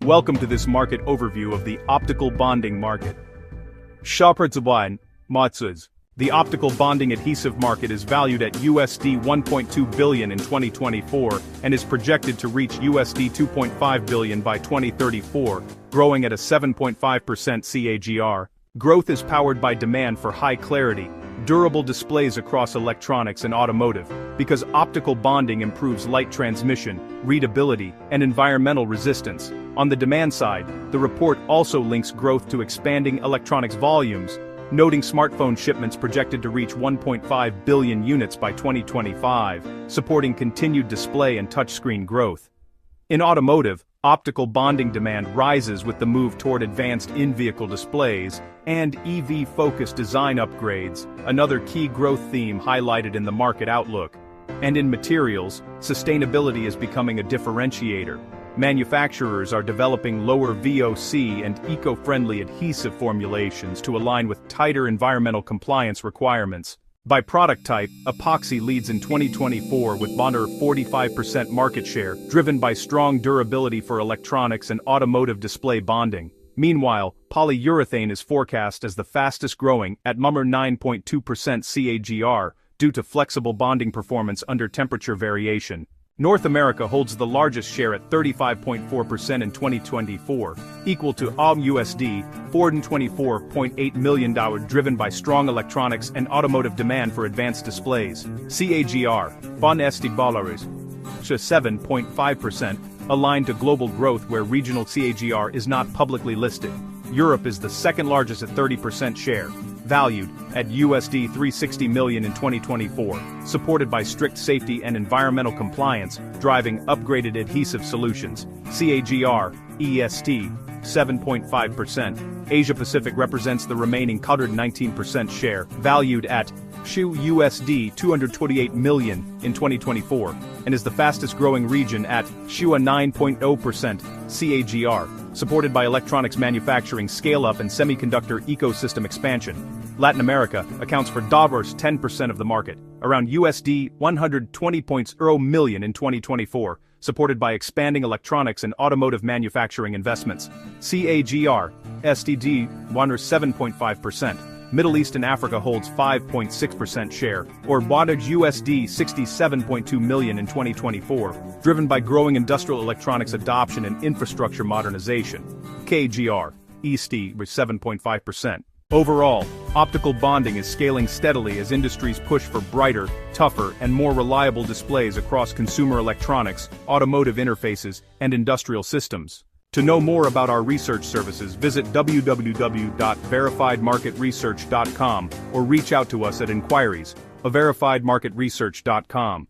Welcome to this market overview of the optical bonding market. 𝗞𝗲𝘆 The optical bonding adhesive market is valued at USD 1.2 billion in 2024 and is projected to reach USD 2.5 billion by 2034, growing at a 7.5% CAGR. Growth is powered by demand for high-clarity, durable displays across electronics and automotive, because optical bonding improves light transmission, readability, and environmental resistance. On the demand side, the report also links growth to expanding electronics volumes, noting smartphone shipments projected to reach 1.5 billion units by 2025, supporting continued display and touchscreen growth. In automotive, optical bonding demand rises with the move toward advanced in-vehicle displays and EV-focused design upgrades, another key growth theme highlighted in the market outlook. And in materials, sustainability is becoming a differentiator. Manufacturers are developing lower VOC and eco-friendly adhesive formulations to align with tighter environmental compliance requirements. By product type, epoxy leads in 2024 with under 45% market share, driven by strong durability for electronics and automotive display bonding. Meanwhile, polyurethane is forecast as the fastest growing at 9.2% CAGR, due to flexible bonding performance under temperature variation. North America holds the largest share at 35.4% in 2024, equal to USD $424.8 million, driven by strong electronics and automotive demand for advanced displays. CAGR, von estigbalaris, 7.5%, aligned to global growth where regional CAGR is not publicly listed. Europe is the second largest at 30% share, valued at USD 360 million in 2024, supported by strict safety and environmental compliance, driving upgraded adhesive solutions. CAGR, EST, 7.5%. Asia-Pacific represents the remaining 19% share, valued at USD 228 million in 2024, and is the fastest growing region at 9.0% CAGR, supported by electronics manufacturing scale-up and semiconductor ecosystem expansion. Latin America accounts for diverse 10% of the market, around USD 120.0 million in 2024, supported by expanding electronics and automotive manufacturing investments. CAGR, STD, 7.5%. Middle East and Africa holds 5.6% share, or USD 67.2 million in 2024, driven by growing industrial electronics adoption and infrastructure modernization. CAGR, EST, was 7.5%. Overall, optical bonding is scaling steadily as industries push for brighter, tougher, and more reliable displays across consumer electronics, automotive interfaces, and industrial systems. To know more about our research services, visit www.verifiedmarketresearch.com or reach out to us at inquiries@verifiedmarketresearch.com.